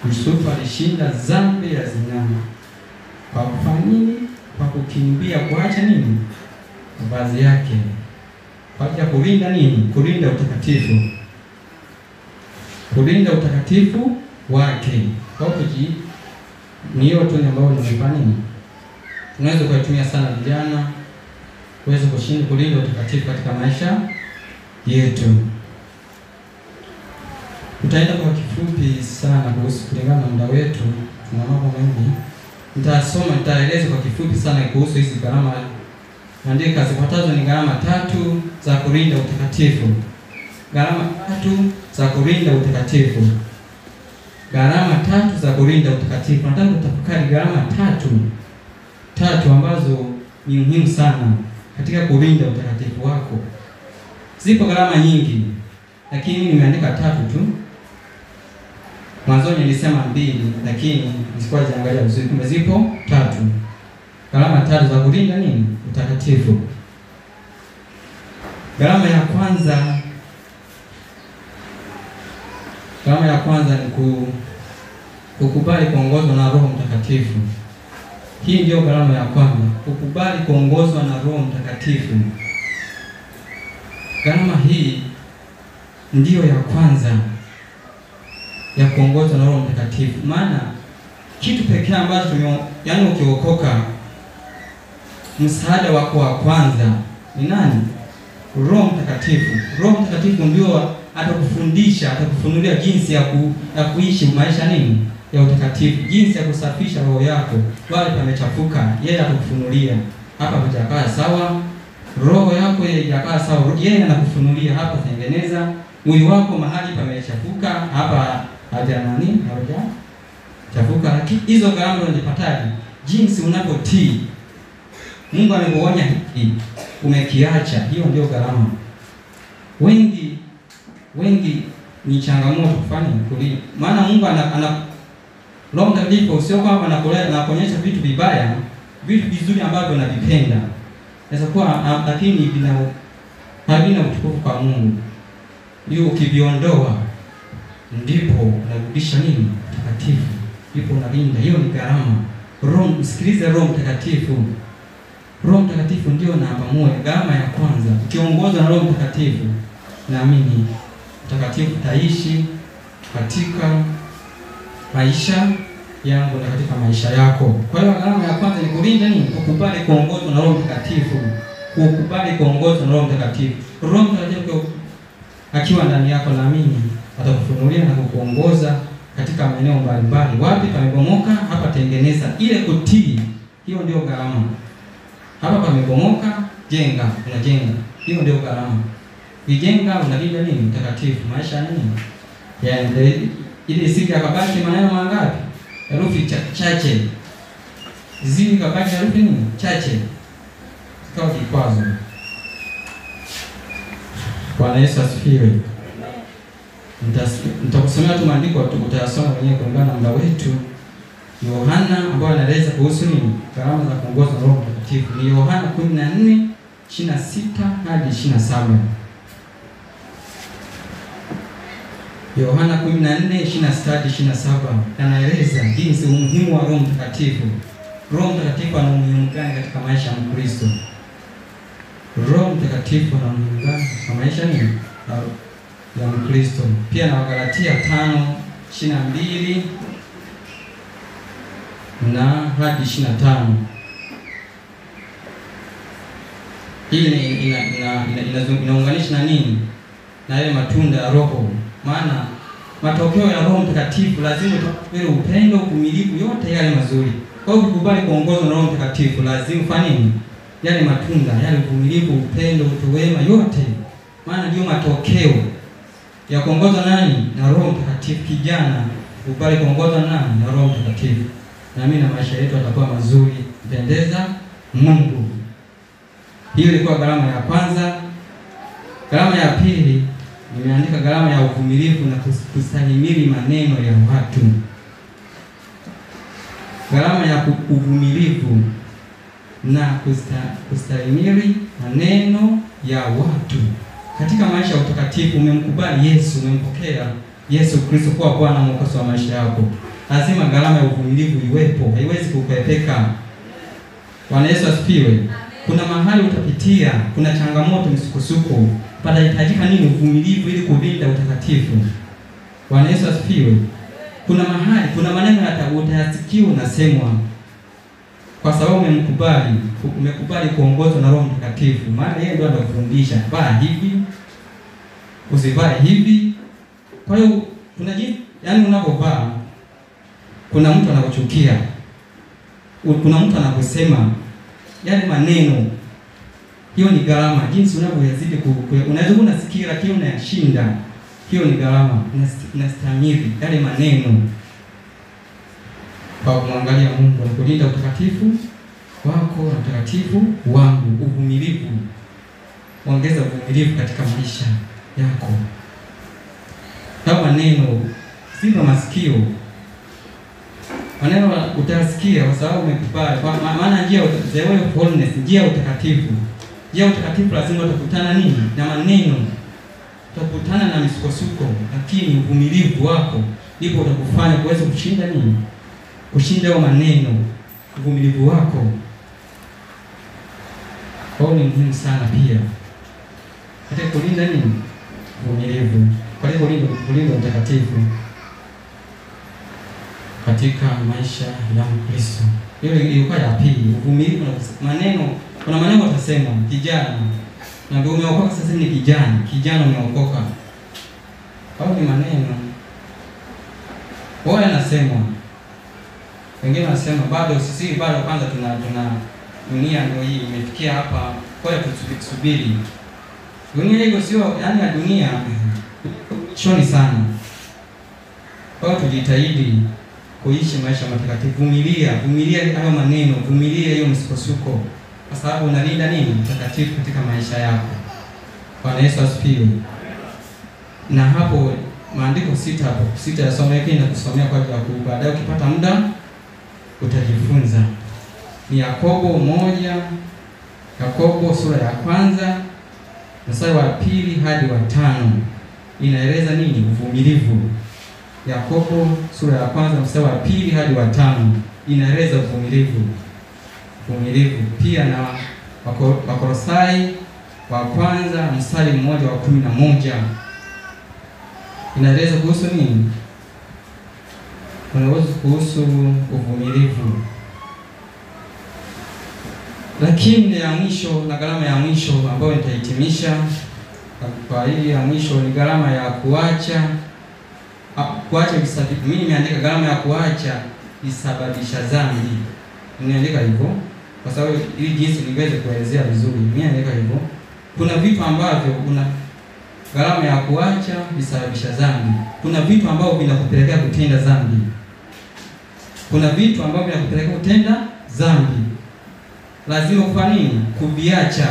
Yusufu alishinda dhambi ya zinaa. Kwa kufanya nini? Kwa kukimbia, kuacha nini? Mavazi yake. Kwa ajili ya kulinda nini? Kulinda utakatifu. Kulinda utakatifu wake. Kwa kuji ni hiyo tu ambayo nimefanya nini? Tunaweza kuitumia sana vijana kuweza kushinda kulinda utakatifu katika maisha yetu. Tutaenda kwa kifupi sana kuhusu kulingana na muda wetu. Tuna mambo mengi. Nitaeleza kwa kifupi sana kuhusu hizi gharama. Andika zifuatazo ni gharama 3 za kulinda utakatifu. Gharama 3 za kulinda utakatifu. Gharama 3 za kulinda utakatifu. Nataka kutafakari gharama 3 ambazo ni muhimu sana katika kulinda utakatifu wako. Zipo gharama nyingi, lakini nimeandika 3 tu. Mwanzo nilisema 2, lakini nisikuwa jiangalia vizuri. Kumbe zipo 3. Gharama 3 za kulinda nini? Utakatifu. Gharama ya kwanza ni kukubali kuongozwa na Roho Mtakatifu. Hii ndio gharama ya kwanza, kukubali kuongozwa na Roho Mtakatifu. Gharama hii ndio ya kwanza ya kuongozwa na Roho Mtakatifu. Maana kitu pekee ambacho yaani ukiokoka, msaada wako wa kwanza ni nani? Roho Mtakatifu. Roho Mtakatifu ndio atakufundisha, atakufunulia jinsi ya kuishi maisha nini? Ya utakatifu, jinsi ya kusafisha roho yako. Wale pamechafuka, yeye atakufunulia. Hapa hapajakaa sawa, roho yako yeye hajakaa sawa, yeye anakufunulia hapa tengeneza. Mwili wako mahali pamechafuka, hapa chafuka. Lakini hizo gharama unazipataje? Jinsi unapotii. Mungu amekuonya hiki, umekiacha, hiyo ndio gharama. Wengi ni changamoto kufanya kulia. Maana Mungu Roho Mtakatifu sio kwamba anakuonyesha vitu vibaya, vitu vizuri ambavyo unavipenda. Inaweza kuwa lakini havina utukufu kwa Mungu. Hiyo ukiviondoa ndipo unarudisha nini? Utakatifu. Ndipo unalinda. Hiyo ni gharama. Msikilize Roho Mtakatifu. Roho Mtakatifu ndio namba 1, gharama ya kwanza. Ukiongozwa na Roho Mtakatifu, naamini utakatifu utaishi katika maisha yangu na katika maisha yako. Kwa hiyo gharama ya kwanza ni kulinda nini? Kukubali kuongozwa na Roho Mtakatifu. Kukubali kuongozwa na Roho Mtakatifu. Roho Mtakatifu akiwa ndani yako, naamini atakufunulia na kukuongoza katika maeneo mbalimbali. Wapi pamebomoka, hapa tengeneza. Ile kutii, hiyo ndio gharama. Hapa pamebomoka, jenga, unajenga. Hiyo ndio gharama. Ukijenga unalinda nini? Mtakatifu. Maisha nini? Yaani ili isije kabaki maneno mangapi? Herufi chache. Zili kabaki herufi nini? Chache. Kwa kikwazo. Bwana Yesu asifiwe. Nitakusomea tu maandiko utayasoma mwenyewe kulingana na muda wetu. Yohana ambaye anaeleza kuhusu nini? Gharama za kuongozwa na Roho Mtakatifu. Ni Yohana 14:26 hadi 27. Yohana 14:26 hadi 27 anaeleza jinsi umuhimu wa Roho Mtakatifu. Roho Mtakatifu ana umuhimu gani katika maisha ya Mkristo? Roho Mtakatifu ana umuhimu gani katika maisha nini? Ya Mkristo. Pia na Wagalatia 5:22 na hadi 25. Hii inaunganisha na nini? Na yale matunda ya Roho. Maana matokeo ya Roho Mtakatifu lazima tuwe upendo, uvumilivu, yote yale mazuri. Kwa hiyo ukikubali kuongozwa na Roho Mtakatifu lazima ufanye nini? Yale matunda, yale uvumilivu, upendo, utu wema, yote. Maana ndio matokeo ya kuongozwa nani? Na Roho Mtakatifu. Kijana, ukubali kuongozwa nani? Na Roho Mtakatifu. Na mimi na maisha yetu yatakuwa mazuri, pendeza Mungu. Hiyo ilikuwa gharama ya kwanza. Gharama ya pili nimeandika gharama ya uvumilivu na kustahimili maneno ya watu. Gharama ya uvumilivu na kustahimili maneno ya watu. Katika maisha ya utakatifu umemkubali Yesu, umempokea Yesu Kristo kuwa Bwana na Mwokozi wa maisha yako. Lazima gharama ya uvumilivu iwepo, haiwezi kukwepeka. Bwana Yesu asifiwe. Kuna mahali utapitia, kuna changamoto, misukosuko, panahitajika nini? Uvumilivu ili kulinda utakatifu. Bwana Yesu asifiwe. Kuna mahali, kuna maneno utayasikia unasemwa kwa sababu umekubali kuongozwa na Roho Mtakatifu. Maana yeye ndiye anakufundisha, vaa hivi, usivae hivi. Kwa hiyo yaani unapovaa kuna mtu anakuchukia. Kuna mtu anakusema yale maneno. Hiyo ni gharama. Jinsi unavyozidi unaweza unasikia lakini unayashinda. Hiyo ni gharama. Unastahimili yale maneno kwa kumwangalia Mungu na kulinda utakatifu wako na utakatifu wangu. Uvumilivu. Ongeza uvumilivu katika maisha yako. Kama maneno sifa masikio. Maneno utasikia kwa sababu umekubali. Kwa maana njia ya holiness, njia ya utakatifu. Njia ya utakatifu lazima utakutana nini? Na maneno. Utakutana na misukosuko, lakini uvumilivu wako ndipo utakufanya kuweza kushinda nini? Kushinda hayo maneno. Uvumilivu wako. Kwa hiyo ni muhimu sana pia. Katika kulinda nini? Uvumilivu. Kwa hiyo kulinda utakatifu katika maisha ya Mkristo. Hiyo ilikuwa ya pili. Uvumilivu na maneno. Kuna maneno utasema kijana. Na ndio umeokoka sasa ni kijana. Kijana umeokoka. Au ni maneno. Wao anasema. Wengine wanasema bado sisi bado kwanza tuna dunia ndio hii imefikia hapa. Kwa hiyo tusubiri. Dunia hiyo sio yani ya dunia shoni sana. Kwa hiyo tujitahidi kuishi maisha matakatifu. Vumilia hayo maneno, vumilia hiyo msukosuko. Kwa sababu unalinda nini? Mtakatifu katika maisha yako. Bwana Yesu asifiwe. Na hapo maandiko sita yasoma hivi na kusomea kwa ajili ya baadaye ukipata muda utajifunza. Ni Yakobo 1, Yakobo sura ya 1 mstari wa 2 hadi wa 5. Inaeleza nini? Uvumilivu. Yakobo sura ya 1 mstari wa 2 hadi wa 5 inaeleza uvumilivu. Uvumilivu. Pia na Wakolosai wa 1 mstari 1 wa 11 inaeleza kuhusu nini? unahusu kuhusu uvumilivu. Lakini ya mwisho na gharama ya mwisho ambayo nitahitimisha kwa hii ya mwisho ni gharama ya kuacha visababu. Mimi nimeandika gharama ya kuacha visababisha dhambi. Nimeandika hivyo kwa sababu ili jinsi niweze kuelezea vizuri. Mimi nimeandika hivyo. Kuna vitu ambavyo kuna gharama ya kuacha visababisha dhambi. Kuna vitu ambavyo vinakupelekea kutenda dhambi. Kuna vitu ambavyo vinakupelekea kutenda dhambi. Lazima ufanye nini? Kuviacha.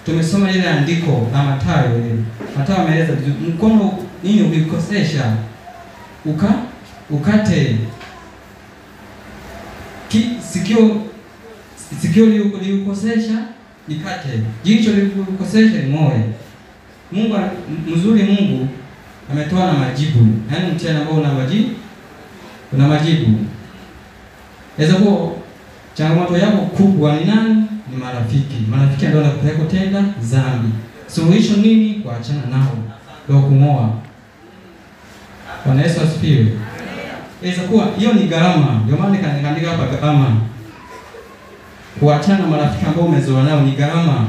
Tumesoma ile andiko la Mathayo ile. Mathayo ameeleza mkono nini ukikosesha ukate. Sikio liukosesha nikate. Jicho liukosesha ling'oe. Mungu mzuri, Mungu ametoa na majibu. Yaani mtihani ambao una majibu. Hesabu kwa changamoto yako kubwa ni nani? Ni marafiki. Marafiki ndio wanakupeleka kutenda dhambi. Suluhisho nini? Kuachana nao. Ndio kung'oa. Bwana Yesu asifiwe. Hesabu hiyo ni gharama. Ndio maana nikaandika hapa gharama. Kuachana na marafiki ambao umezoea nao ni gharama.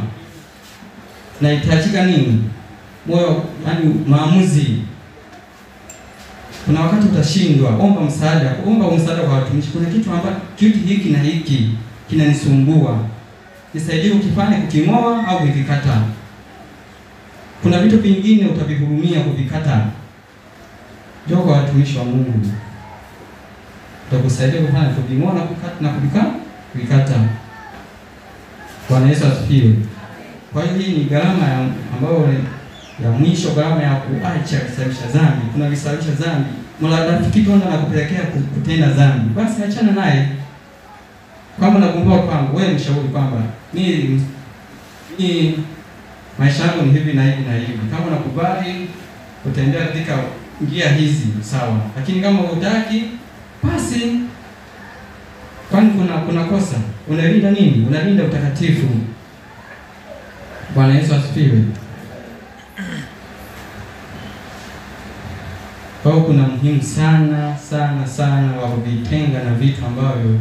Na itahitajika nini? Moyo, yani maamuzi. Kuna wakati utashindwa, omba msaada kwa watumishi. Kuna kitu hiki na hiki kinanisumbua. Nisaidie ukifanye kuking'oa au kuvikata. Kuna vitu vingine utavihurumia kuvikata. Njoo kwa watumishi wa Mungu. Tutakusaidia kufanya kuving'oa na kuvikata. Bwana Yesu asifiwe. Kwa hiyo hii ni gharama ambayo ya mwisho, gharama ya kuacha visababisha dhambi. Kuna visababisha dhambi. Rafiki tu ndo anakupelekea kutenda dhambi. Basi achana naye. Kama nakumbuka kwangu, wewe mshauri kwamba mimi maisha yangu ni hivi na hivi na hivi. Kama unakubali utembea katika njia hizi sawa. Lakini kama hutaki, basi kwani kuna kosa. Unalinda nini? Unalinda utakatifu. Bwana Yesu asifiwe. Kwa hiyo kuna muhimu sana wa kuvitenga na vitu ambavyo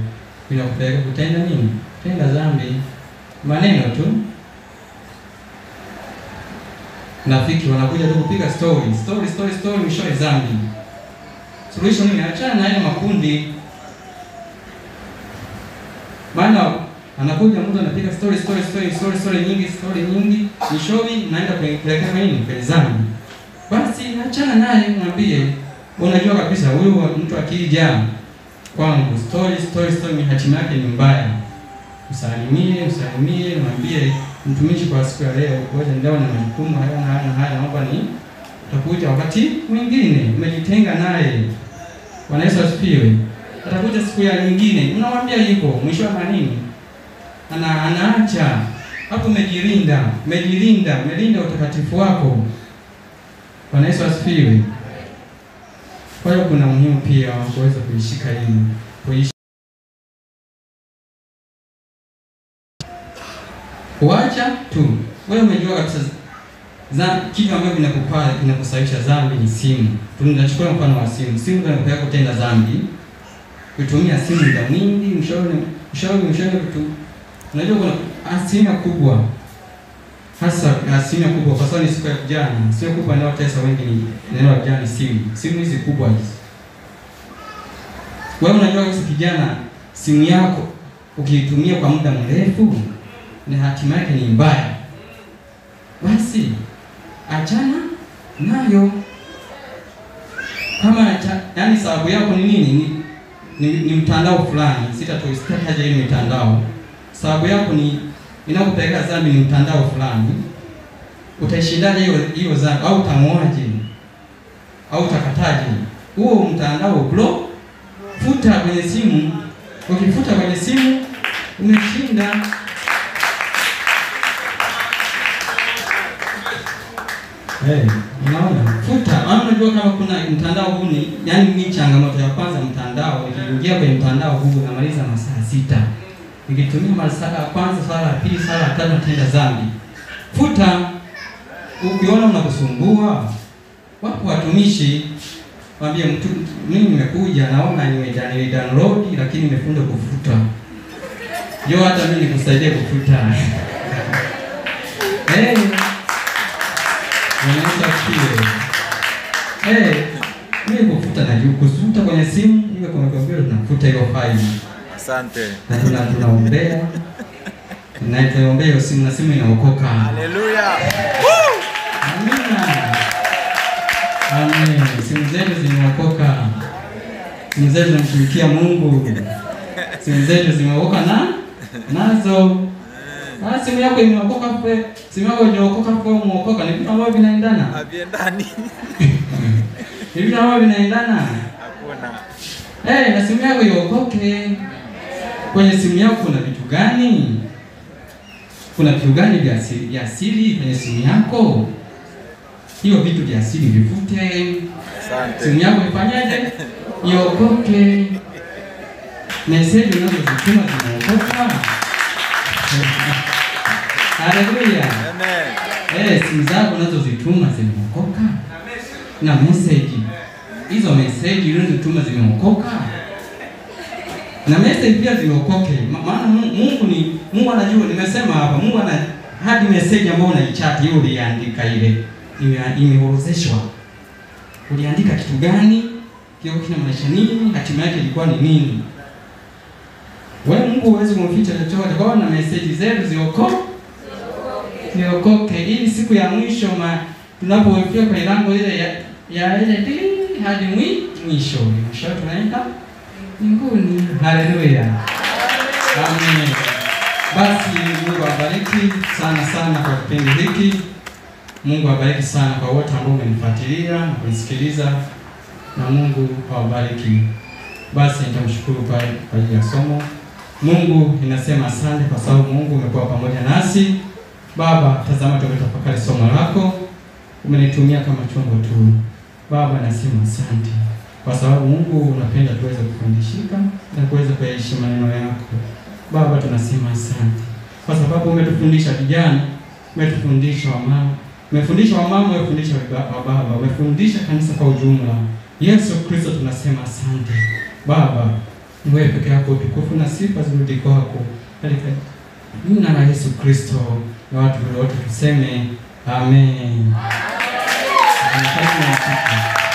vinakupeleka kutenda nini? Kutenda dhambi. Maneno tu. Rafiki wanakuja tu kupiga story, mwishowe dhambi. Suluhisho nini? Achana na yale makundi. Maana anakuja mtu anapiga story nyingi, mwishowe naenda kuelekea nini? Kwenye dhambi. Basi achana naye, mwambie unajua kabisa huyu mtu akija kwangu story hatima yake ni mbaya. Msalimie, mwambie mtumishi kwa siku ya leo ngoja ndio na majukumu haya naomba utakuja wakati mwingine. Umejitenga naye. Bwana Yesu asifiwe. Atakuja siku ya nyingine. Unamwambia hivyo, mwisho wa nini? Anaacha. Hapo umejilinda utakatifu wako. Bwana Yesu asifiwe. Kwa hiyo kuna muhimu pia kuweza kuishika hili. Kuacha tu. Wewe umejua kabisa kitu ambacho kinakusababisha dhambi ni simu. Tunachukua mfano wa simu. Simu ndio inakupeleka kutenda dhambi. Kutumia simu muda mwingi, mshauri vitu. Unajua kuna asilimia kubwa. Hasa asilimia kubwa kwa sababu ni siku ya vijana. Sio kubwa ndio tesa wengi ni neno la vijana simu. Simu hizi kubwa hizi. Wewe unajua kama kijana simu yako ukiitumia kwa muda mrefu na hatima yake ni mbaya. Basi achana nayo. Kama yani sababu yako ni nini? Ni mtandao fulani. Sitataja ile mitandao. Sababu yako ni inakupeleka dhambi ni mtandao fulani. Utaishindaje hiyo dhambi au utamwaje? Au utakataje? Huo mtandao block, futa kwenye simu. Ukifuta kwenye simu umeshinda. Unaona? Futa. Unajua kama kuna mtandao huu ni yani ni changamoto ya kwanza mtandao. Nikiingia kwenye mtandao huu namaliza masaa 6. Nikitumia masaa ya kwanza, saa ya pili, saa ya tatu natenda dhambi. Futa. Ukiona unakusumbua, wapo watumishi Mwambie mtu, mimi nimekuja naona download lakini nimefunda kufuta. Njoo hata mimi nikusaidie kufuta. Mimi kufuta na juu kufuta kwenye simu, ile kwa kompyuta tunafuta hiyo file. Asante. Na tunaombea. Na tunaombea hiyo simu na simu inaokoka. Haleluya. Amina. Amen. Simu zetu zimeokoka. Simu zetu zinamtumikia Mungu. Simu zetu zimeokoka nazo. Simu yako imeokoka kwa simu yako imeokoka kwa muokoka ni vitu ambavyo vinaendana. Haviendani. Ni vitu ambavyo vinaendana. Hakuna. Na simu yako iokoke. Kwenye simu yako kuna vitu gani? Kuna vitu gani vya asili kwenye simu yako? Hiyo vitu vya asili vivute. Asante. Simu yako ifanyaje? Iokoke. Message unazozituma zinaokoka. Haleluya. Amen. Simu zako unazozituma zimeokoka. Na message. Hizo message unazotuma zimeokoka. Na message pia zimeokoke. Maana Mungu anajua, nimesema hapa, Mungu ana hadi message ambayo unaichati hiyo uliandika ile. Imeorozeshwa. Uliandika kitu gani? Kile kinamaanisha nini? Hatima yake ilikuwa ni nini? Wewe Mungu huwezi kumficha chochote. Kwa na message zetu ziokoke ili siku ya mwisho tunapofika kwa lango ile ya ile hadi mwisho tunaenda mbinguni. Haleluya. Amen. Basi Mungu awabariki sana kwa kipindi hiki. Mungu awabariki sana kwa wote ambao mmenifuatilia na kunisikiliza, na Mungu awabariki. Basi nitamshukuru kwa ajili ya somo. Mungu ninasema asante kwa sababu Mungu umekuwa pamoja nasi. Baba, tazama tumetafakari somo lako. Umenitumia kama chombo tu. Baba, nasema asante kwa sababu Mungu unapenda tuweze kufundishika na kuweza kuyaishi maneno yako. Baba, tunasema asante kwa sababu umetufundisha vijana, umetufundisha wamama, umefundisha baba, umefundisha kanisa kwa ujumla. Yesu Kristo, tunasema asante. Baba, wewe peke yako utukufu na sifa zirudi kwako. Katika jina la Yesu Kristo, na watu wote tuseme amen. Amen.